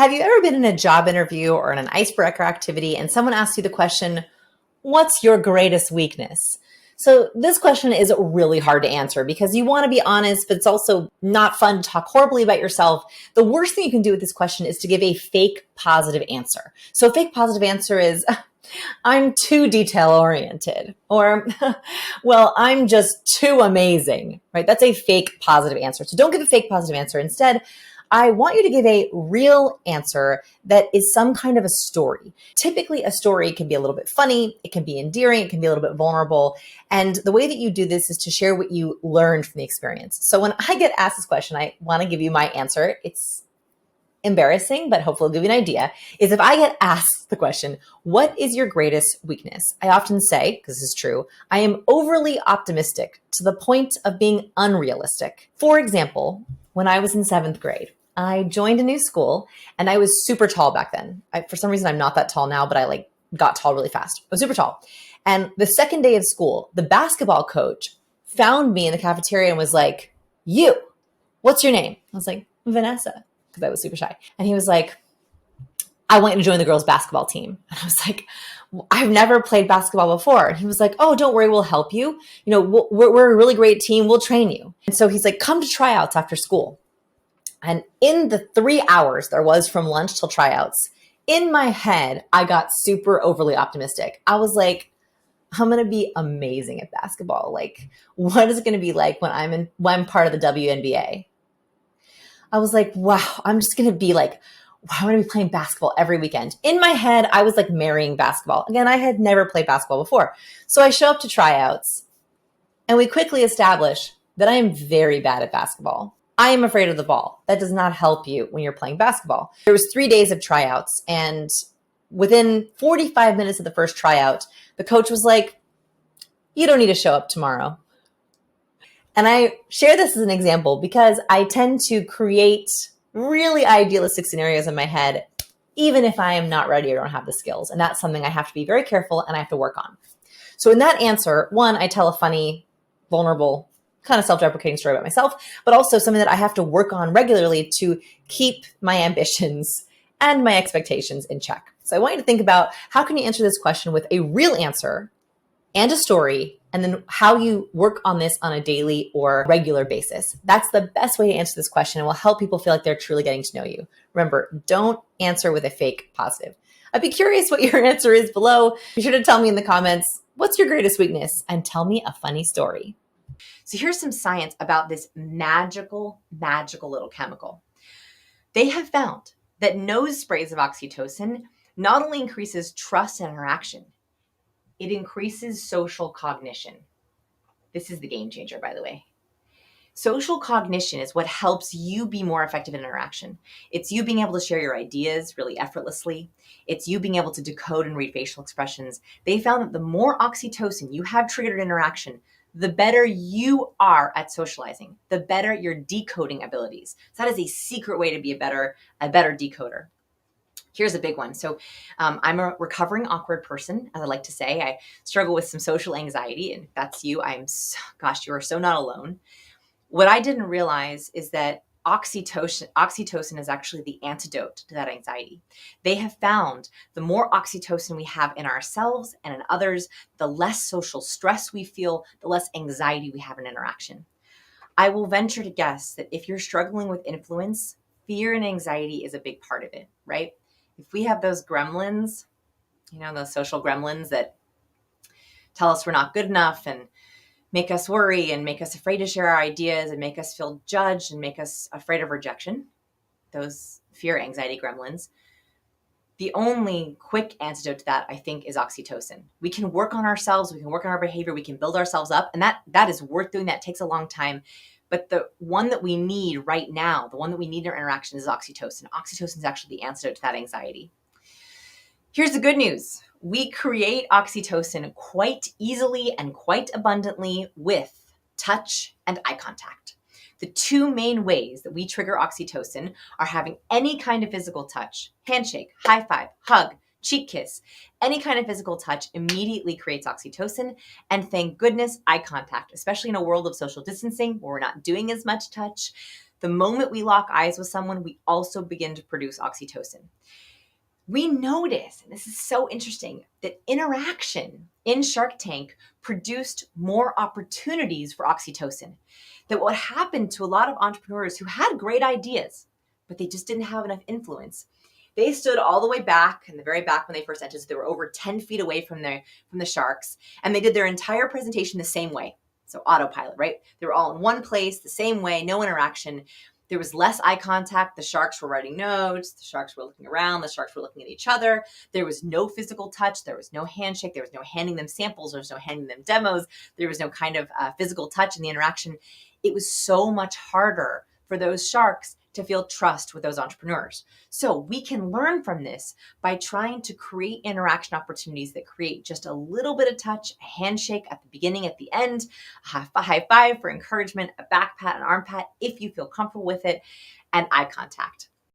Have you ever been in a job interview or in an icebreaker activity and someone asks you the question, what's your greatest weakness? So this question is really hard to answer because you want to be honest, but it's also not fun to talk horribly about yourself. The worst thing you can do with this question is to give a fake positive answer. So a fake positive answer is, I'm too detail oriented, or, well, I'm just too amazing, right? That's a fake positive answer. So don't give a fake positive answer. Instead, I want you to give a real answer that is some kind of a story. Typically, a story can be a little bit funny, it can be endearing, it can be a little bit vulnerable. And the way that you do this is to share what you learned from the experience. So when I get asked this question, I want to give you my answer. It's embarrassing, but hopefully it'll give you an idea, is if I get asked the question, what is your greatest weakness? I often say, because this is true, I am overly optimistic to the point of being unrealistic. For example, when I was in 7th grade, I joined a new school and I was super tall back then. For some reason, I'm not that tall now, but I got tall really fast. I was super tall. And the second day of school, the basketball coach found me in the cafeteria and was like, you, what's your name? I was like, Vanessa, because I was super shy. And he was like, I want you to join the girls' basketball team. And I was like, I've never played basketball before. And he was like, oh, don't worry, we'll help you. You know, we're a really great team. We'll train you. And so he's like, come to tryouts after school. And in the 3 hours there was from lunch till tryouts, in my head, I got super overly optimistic. I was like, I'm going to be amazing at basketball. Like, what is it going to be like when I'm part of the WNBA? I was like, wow, I'm just going to be like, wow, I'm going to be playing basketball every weekend. In my head, I was like marrying basketball. Again, I had never played basketball before. So I show up to tryouts and we quickly establish that I am very bad at basketball. I am afraid of the ball. That does not help you when you're playing basketball. There was 3 days of tryouts, and within 45 minutes of the first tryout, the coach was like, you don't need to show up tomorrow. And I share this as an example because I tend to create really idealistic scenarios in my head, even if I am not ready or don't have the skills. And that's something I have to be very careful and I have to work on. So in that answer, one, I tell a funny, vulnerable, kind of self-deprecating story about myself, but also something that I have to work on regularly to keep my ambitions and my expectations in check. So I want you to think about how can you answer this question with a real answer and a story, and then how you work on this on a daily or regular basis. That's the best way to answer this question and will help people feel like they're truly getting to know you. Remember, don't answer with a fake positive. I'd be curious what your answer is below. Be sure to tell me in the comments, what's your greatest weakness? And tell me a funny story. So here's some science about this magical little chemical. They have found that nose sprays of oxytocin not only increases trust and interaction, it increases social cognition. This is the game changer, by the way. Social cognition is what helps you be more effective in interaction. It's you being able to share your ideas really effortlessly. It's you being able to decode and read facial expressions. They found that the more oxytocin you have triggered interaction, the better you are at socializing, the better your decoding abilities. So that is a secret way to be a better decoder. Here's a big one. So I'm a recovering awkward person, as I like to say. I struggle with some social anxiety, and if that's you, you are so not alone. What I didn't realize is that oxytocin is actually the antidote to that anxiety. They have found the more oxytocin we have in ourselves and in others, the less social stress we feel, the less anxiety we have in interaction. I will venture to guess that if you're struggling with influence, fear and anxiety is a big part of it, right? If we have those gremlins, those social gremlins that tell us we're not good enough and make us worry and make us afraid to share our ideas and make us feel judged and make us afraid of rejection, those fear, anxiety gremlins, the only quick antidote to that, I think, is oxytocin. We can work on ourselves, we can work on our behavior, we can build ourselves up, and that is worth doing. That takes a long time. But the one that we need right now, the one that we need in our interaction is oxytocin. Oxytocin is actually the antidote to that anxiety. Here's the good news. We create oxytocin quite easily and quite abundantly with touch and eye contact. The two main ways that we trigger oxytocin are having any kind of physical touch, handshake, high five, hug, cheek kiss, any kind of physical touch immediately creates oxytocin. And thank goodness, eye contact, especially in a world of social distancing where we're not doing as much touch. the moment we lock eyes with someone, we also begin to produce oxytocin. We notice, and this is so interesting, that interaction in Shark Tank produced more opportunities for oxytocin. That what happened to a lot of entrepreneurs who had great ideas, but they just didn't have enough influence. They stood all the way back, in the very back when they first entered. So they were over 10 feet away from the sharks, and they did their entire presentation the same way. So autopilot, right? They were all in one place, the same way, no interaction. There was less eye contact. The sharks were writing notes. The sharks were looking around. The sharks were looking at each other. There was no physical touch. There was no handshake. There was no handing them samples. There was no handing them demos. There was no kind of physical touch in the interaction. It was so much harder for those sharks to feel trust with those entrepreneurs. So we can learn from this by trying to create interaction opportunities that create just a little bit of touch, a handshake at the beginning, at the end, a high five for encouragement, a back pat, an arm pat, if you feel comfortable with it, and eye contact.